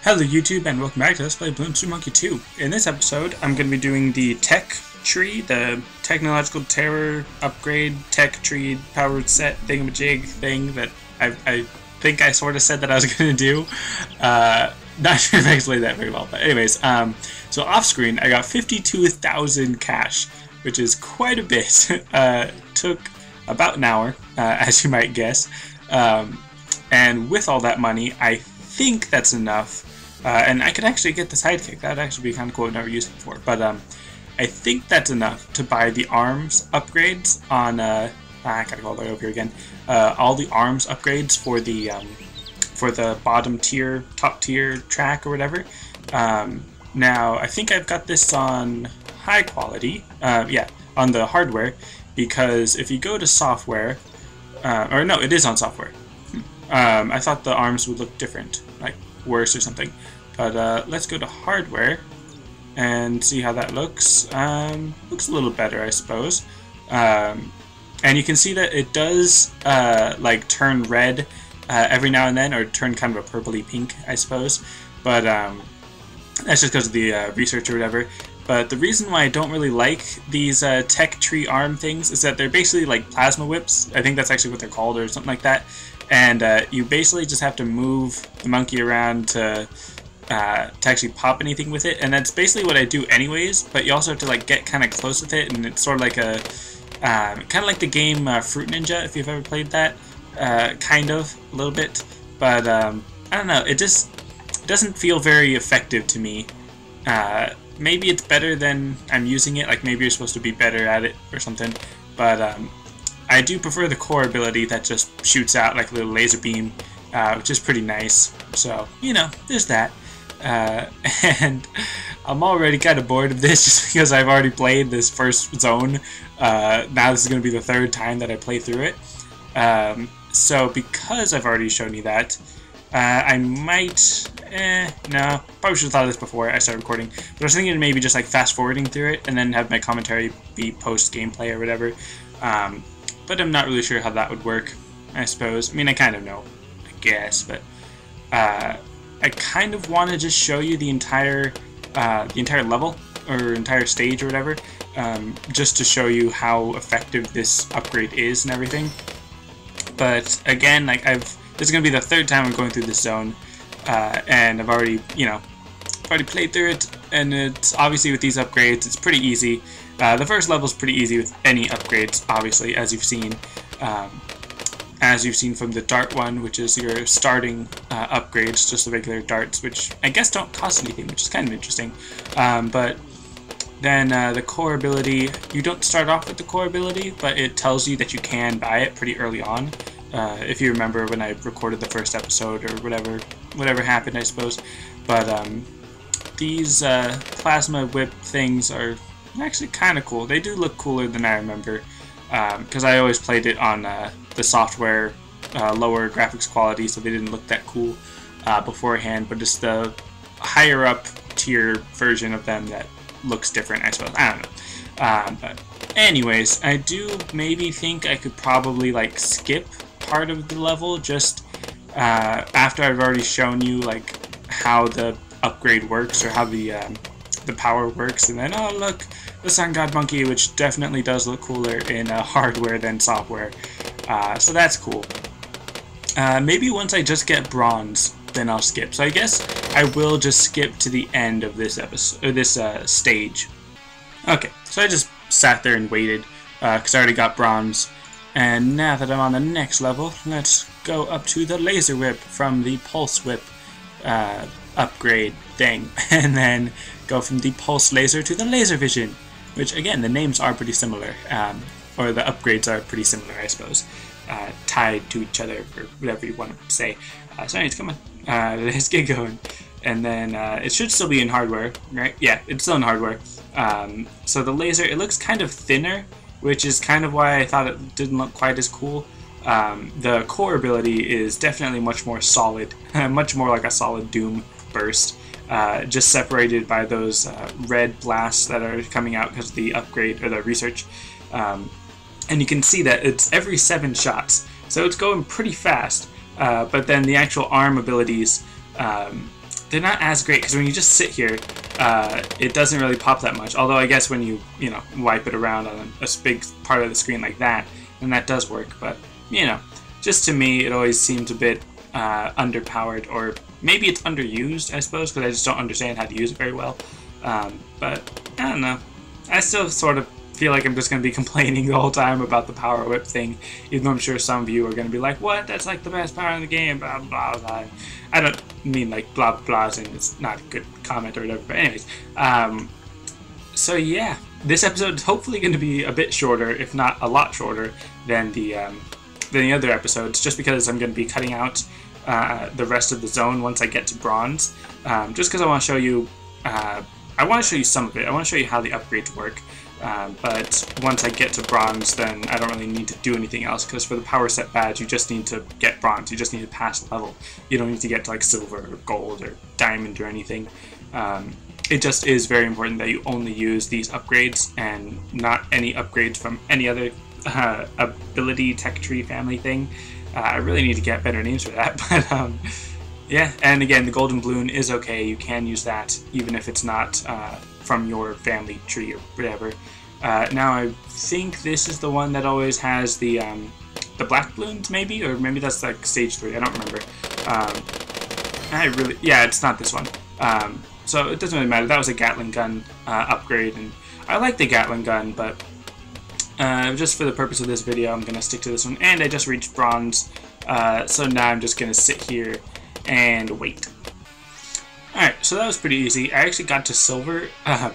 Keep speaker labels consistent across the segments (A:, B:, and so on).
A: Hello YouTube and welcome back to Let's Play Bloons Monkey 2. In this episode, I'm going to be doing the tech tree, the technological terror upgrade tech tree powered set thingamajig thing that I think I sort of said that I was going to do. Not sure if I explained that very well, but anyways, so off screen I got 52,000 cash, which is quite a bit. Took about an hour, as you might guess, and with all that money, I think that's enough. And I could actually get the sidekick. That would actually be kind of cool. I've never used it before. But I think that's enough to buy the arms upgrades on... I gotta go all the way over here again. All the arms upgrades for the bottom tier, top tier track or whatever. Now, I think I've got this on high quality. Yeah, on the hardware. Because if you go to software... or no, it is on software. I thought the arms would look different. Like, worse or something, but let's go to hardware and see how that looks. Looks a little better, I suppose. And you can see that it does like turn red every now and then, or turn kind of a purpley pink, I suppose. But that's just because of the research or whatever. But the reason why I don't really like these tech tree arm things is that they're basically like plasma whips. I think that's actually what they're called, or something like that. And you basically just have to move the monkey around to actually pop anything with it, and that's basically what I do anyways. But you also have to like get kind of close with it, and it's sort of like a kind of like the game Fruit Ninja, if you've ever played that, kind of a little bit. But I don't know, it just doesn't feel very effective to me. Maybe it's better than I'm using it. Like maybe you're supposed to be better at it or something, but I do prefer the core ability that just shoots out like a little laser beam, which is pretty nice. So, you know, there's that. And I'm already kind of bored of this just because I've already played this first zone. Now this is going to be the third time that I play through it. So because I've already shown you that, I might... no, probably should have thought of this before I started recording. But I was thinking maybe just like fast forwarding through it and then have my commentary be post gameplay or whatever. But I'm not really sure how that would work, I suppose. I mean, I kind of know, I guess, but I kind of want to just show you the entire level or entire stage or whatever, just to show you how effective this upgrade is and everything. But again, like this is gonna be the third time I'm going through this zone, and I've already, already played through it, and it's obviously with these upgrades, it's pretty easy. The first level is pretty easy with any upgrades, obviously, as you've seen. From the dart one, which is your starting upgrades, just the regular darts, which I guess don't cost anything, which is kind of interesting. But then the core ability, you don't start off with the core ability, but it tells you that you can buy it pretty early on. If you remember when I recorded the first episode or whatever happened, I suppose. But these plasma whip things are actually kind of cool. They do look cooler than I remember, because I always played it on the software lower graphics quality, so they didn't look that cool beforehand, but it's the higher up tier version of them that looks different, I suppose. I don't know. But anyways, I do maybe think I could probably like skip part of the level just after I've already shown you like how the upgrade works, or how the power works, and then, oh look, the Sun God Monkey, which definitely does look cooler in hardware than software. So that's cool. Maybe once I just get bronze, then I'll skip. So I guess I will just skip to the end of this episode, or this stage. Okay, so I just sat there and waited because I already got bronze. And now that I'm on the next level, let's go up to the laser whip from the pulse whip upgrade thing, and then go from the pulse laser to the laser vision, which again, the names are pretty similar, or the upgrades are pretty similar, I suppose, tied to each other, or whatever you want to say. So anyways, come on, let's get going. And then it should still be in hardware, right? Yeah, it's still in hardware. So the laser, it looks kind of thinner, which is kind of why I thought it didn't look quite as cool. The core ability is definitely much more solid, much more like a solid Doom burst, just separated by those red blasts that are coming out because of the upgrade or the research. And you can see that it's every 7 shots, so it's going pretty fast. But then the actual arm abilities they're not as great, because when you just sit here, it doesn't really pop that much. Although I guess when you know, wipe it around on a big part of the screen like that, then that does work. But you know, just to me, it always seems a bit underpowered, or maybe it's underused, I suppose, because I just don't understand how to use it very well. But I don't know. I still sort of feel like I'm just going to be complaining the whole time about the power whip thing, even though I'm sure some of you are going to be like, what? That's like the best power in the game, blah, blah, blah. I don't mean like blah, blah, and it's not a good comment or whatever, but anyways. So yeah, this episode is hopefully going to be a bit shorter, if not a lot shorter, than the other episodes, just because I'm going to be cutting out the rest of the zone once I get to bronze, just because I want to show you, I want to show you some of it. I want to show you how the upgrades work. But once I get to bronze, then I don't really need to do anything else, because for the power set badge, you just need to get bronze. You just need to pass the level. You don't need to get to like silver or gold or diamond or anything. It just is very important that you only use these upgrades and not any upgrades from any other ability tech tree family thing. I really need to get better names for that, but yeah. And again, the golden balloon is okay. You can use that even if it's not from your family tree or whatever. Now I think this is the one that always has the black balloons, maybe, or maybe that's like stage 3. I don't remember. Yeah, it's not this one. So it doesn't really matter. That was a Gatling gun upgrade, and I like the Gatling gun, but just for the purpose of this video, I'm gonna stick to this one. And I just reached bronze, so now I'm just gonna sit here and wait. Alright, so that was pretty easy. I actually got to silver,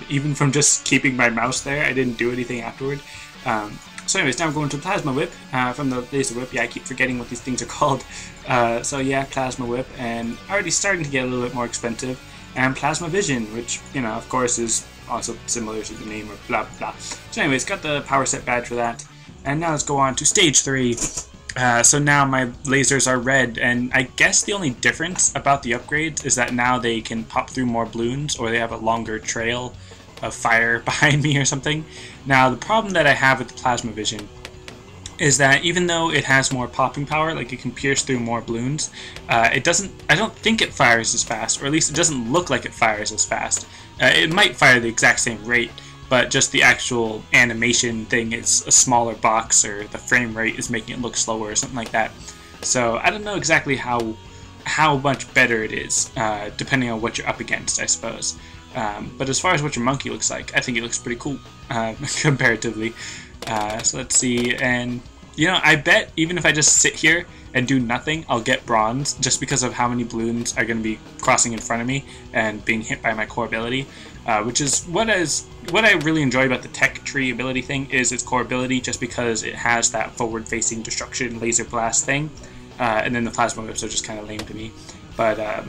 A: even from just keeping my mouse there. I didn't do anything afterward. So anyways, now I'm going to Plasma Whip, from the Laser Whip. Yeah, I keep forgetting what these things are called. So yeah, Plasma Whip, and already starting to get a little bit more expensive. And Plasma Vision, which, you know, of course is also similar to the name, or blah blah. So anyways, got the power set badge for that. And now let's go on to stage 3. So now my lasers are red, and I guess the only difference about the upgrades is that now they can pop through more balloons, or they have a longer trail of fire behind me or something. Now the problem that I have with the Plasma Vision is that even though it has more popping power, like it can pierce through more balloons, I don't think it fires as fast, or at least it doesn't look like it fires as fast. It might fire the exact same rate, but just the actual animation thing is a smaller box, or the frame rate is making it look slower or something like that. So I don't know exactly how much better it is, depending on what you're up against, I suppose. But as far as what your monkey looks like, I think it looks pretty cool, comparatively. So let's see, and you know, I bet even if I just sit here and do nothing, I'll get bronze, just because of how many balloons are going to be crossing in front of me and being hit by my core ability. Which is what I really enjoy about the tech tree ability thing, is its core ability, just because it has that forward-facing destruction laser blast thing, and then the plasma whips are just kind of lame to me. But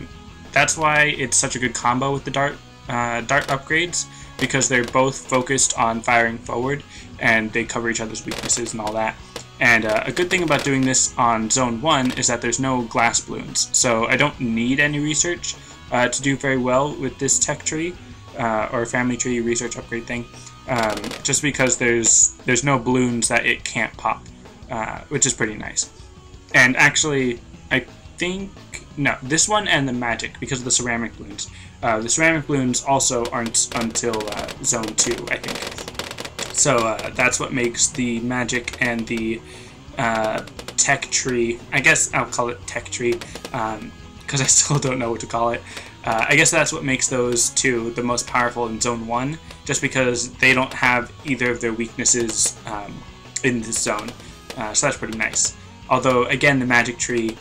A: that's why it's such a good combo with the dart upgrades, because they're both focused on firing forward, and they cover each other's weaknesses and all that. And a good thing about doing this on Zone 1 is that there's no glass balloons, so I don't need any research to do very well with this tech tree. Or family tree research upgrade thing, just because there's no balloons that it can't pop, which is pretty nice. And actually, I think, no, this one and the magic, because of the ceramic balloons. The ceramic balloons also aren't until Zone 2, I think. So that's what makes the magic and the tech tree, I guess I'll call it tech tree, because I still don't know what to call it. I guess that's what makes those two the most powerful in Zone 1, just because they don't have either of their weaknesses in this zone. So that's pretty nice. Although, again, the magic tree,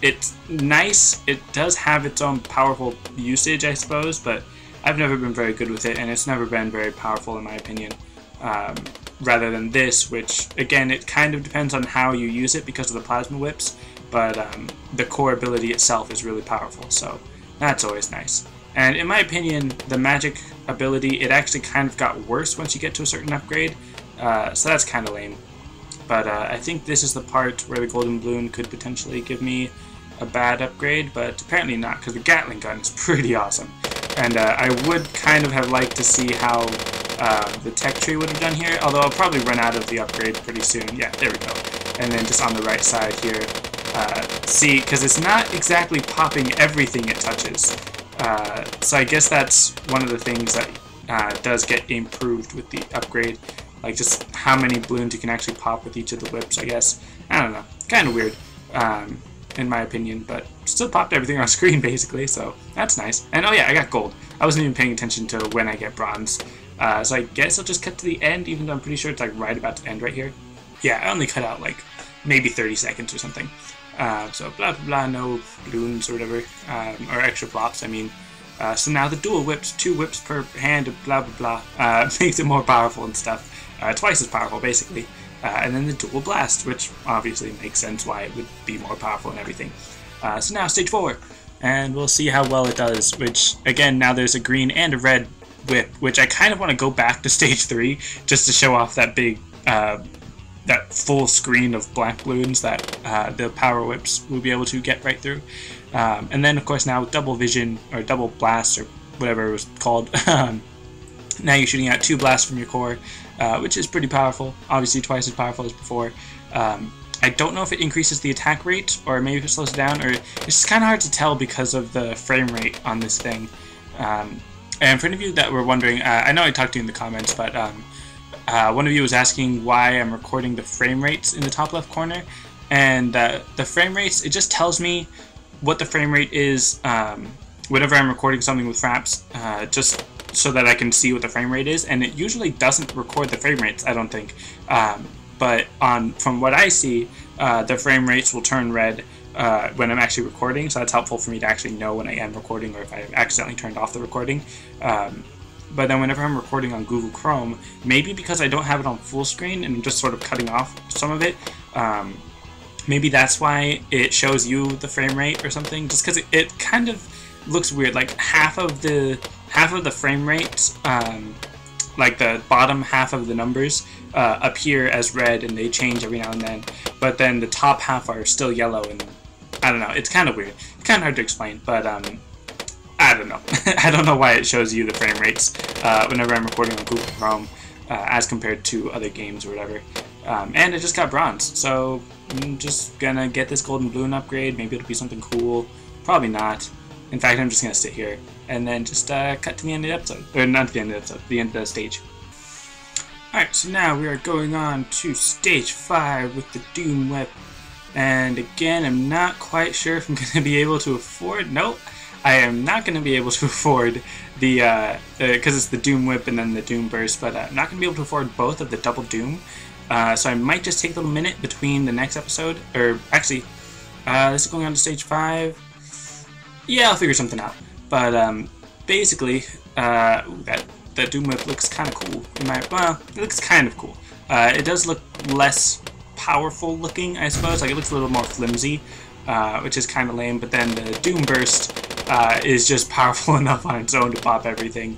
A: it's nice. It does have its own powerful usage, I suppose, but I've never been very good with it, and it's never been very powerful in my opinion. Rather than this, which, again, it kind of depends on how you use it because of the plasma whips, but the core ability itself is really powerful, so that's always nice. And in my opinion, the magic ability, it actually kind of got worse once you get to a certain upgrade, so that's kind of lame. But I think this is the part where the golden balloon could potentially give me a bad upgrade, but apparently not, because the Gatling gun is pretty awesome. And I would kind of have liked to see how the tech tree would have done here, although I'll probably run out of the upgrade pretty soon. Yeah, there we go. And then just on the right side here, see, because it's not exactly popping everything it touches. So I guess that's one of the things that does get improved with the upgrade. Like just how many balloons you can actually pop with each of the whips, I guess. I don't know. Kind of weird, in my opinion, but still popped everything on screen basically, so that's nice. And oh yeah, I got gold. I wasn't even paying attention to when I get bronze. So I guess I'll just cut to the end, even though I'm pretty sure it's like right about to end right here. Yeah, I only cut out like maybe 30 seconds or something. So blah blah blah, no balloons or whatever, or extra flops, I mean. So now the dual whips, 2 whips per hand, blah blah blah, makes it more powerful and stuff. Twice as powerful, basically. And then the dual blast, which obviously makes sense why it would be more powerful and everything. So now stage 4, and we'll see how well it does, which, again, now there's a green and a red whip, which I kind of want to go back to stage 3, just to show off that big, that full screen of black balloons that the power whips will be able to get right through. And then, of course, now double vision, or double blast, or whatever it was called. Now you're shooting out 2 blasts from your core, which is pretty powerful. Obviously twice as powerful as before. I don't know if it increases the attack rate, or maybe if it slows it down, or it's just kind of hard to tell because of the frame rate on this thing. And for any of you that were wondering, I know I talked to you in the comments, but one of you was asking why I'm recording the frame rates in the top left corner. And the frame rates, it just tells me what the frame rate is whenever I'm recording something with Fraps, just so that I can see what the frame rate is, and it usually doesn't record the frame rates, I don't think. But from what I see, the frame rates will turn red when I'm actually recording, so that's helpful for me to actually know when I am recording or if I accidentally turned off the recording. But then whenever I'm recording on Google Chrome, maybe because I don't have it on full screen and I'm just sort of cutting off some of it, maybe that's why it shows you the frame rate or something, just because it kind of looks weird. Like half of the frame rate, like the bottom half of the numbers appear as red and they change every now and then, but then the top half are still yellow, and I don't know, it's kind of weird. It's kind of hard to explain, but I don't know. I don't know why it shows you the frame rates whenever I'm recording on Google Chrome as compared to other games or whatever. And I just got bronze, so I'm just gonna get this golden balloon upgrade. Maybe it'll be something cool. Probably not. In fact, I'm just gonna sit here and then just cut to the end of the episode. Or not to the end of the episode, the end of the stage. Alright, so now we are going on to stage 5 with the Doom Whip. And again, I'm not quite sure if I'm gonna be able to afford. Nope, I am not gonna be able to afford the because it's the Doom Whip and then the Doom Burst, but I'm not gonna be able to afford both of the double Doom. So I might just take a little minute between the next episode, or actually, this is going on to stage 5. Yeah, I'll figure something out. But basically, that Doom Whip looks kind of cool. Well, it looks kind of cool. It does look less powerful looking, I suppose. Like, it looks a little more flimsy, which is kind of lame. But then the Doom Burst is just powerful enough on its own to pop everything,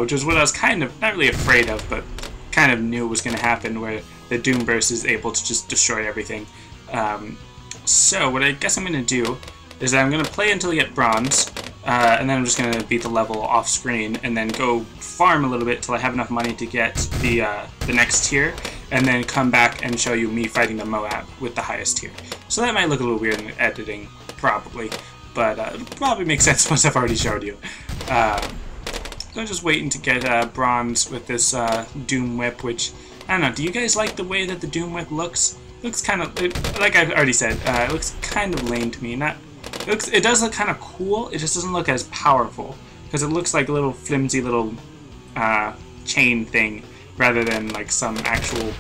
A: which is what I was kind of not really afraid of, but kind of knew was going to happen, where the Doom Burst is able to just destroy everything. So what I guess I'm going to do is that I'm going to play until I get bronze, and then I'm just going to beat the level off screen, and then go farm a little bit till I have enough money to get the next tier, and then come back and show you me fighting the MOAB with the highest tier. So that might look a little weird in editing, probably, but it'll probably make sense once I've already showed you. So I'm just waiting to get bronze with this Doom Whip, which, I don't know, do you guys like the way that the Doom Whip looks? It looks kind of, like I've already said, it looks kind of lame to me. It does look kind of cool, it just doesn't look as powerful, because it looks like a little flimsy little chain thing, rather than like some actual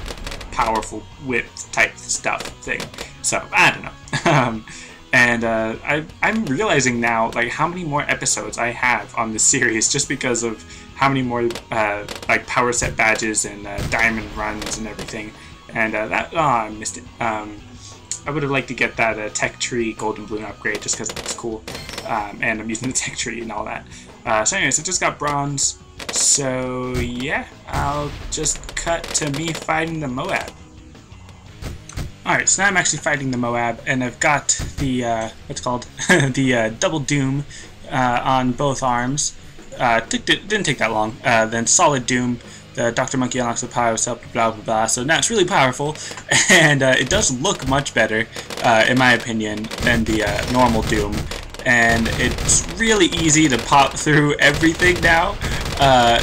A: powerful whip type stuff thing. So, I don't know. And I'm realizing now, like, how many more episodes I have on this series, just because of how many more like power set badges and diamond runs and everything. And I missed it. I would have liked to get that Tech Tree Golden Balloon upgrade, just because it's cool. And I'm using the Tech Tree and all that. So anyways, I just got bronze. So yeah, I'll just cut to me fighting the MOAB. Alright, so now I'm actually fighting the MOAB, and I've got the, what's called, the double Doom on both arms. Didn't take that long. Then solid Doom, the Dr. Monkey unlocks the Powerset, blah blah blah, so now it's really powerful, and it does look much better, in my opinion, than the normal Doom. and it's really easy to pop through everything now.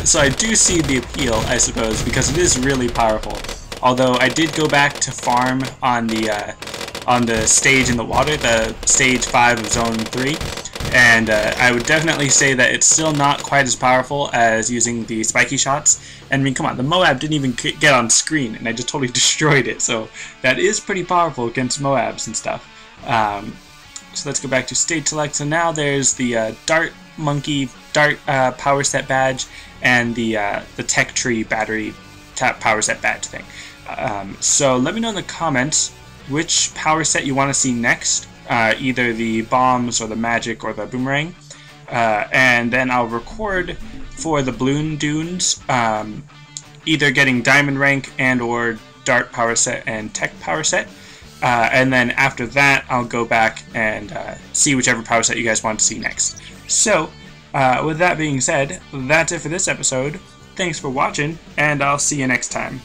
A: So I do see the appeal, I suppose, because it is really powerful. Although I did go back to farm on the stage in the water, the stage 5 of Zone 3, and I would definitely say that it's still not quite as powerful as using the spiky shots. And I mean, come on, the MOAB didn't even get on screen, and I just totally destroyed it, so that is pretty powerful against MOABs and stuff. So let's go back to stage select. So now there's the Dart Powerset badge and the Tech Tree battery Powerset badge thing. So let me know in the comments which Powerset you want to see next, either the bombs or the magic or the boomerang, and then I'll record for the Bloon Dunes, either getting Diamond rank and or Dart Powerset and Tech Powerset. And then after that, I'll go back and see whichever Powerset you guys want to see next. So, with that being said, that's it for this episode. Thanks for watching, and I'll see you next time.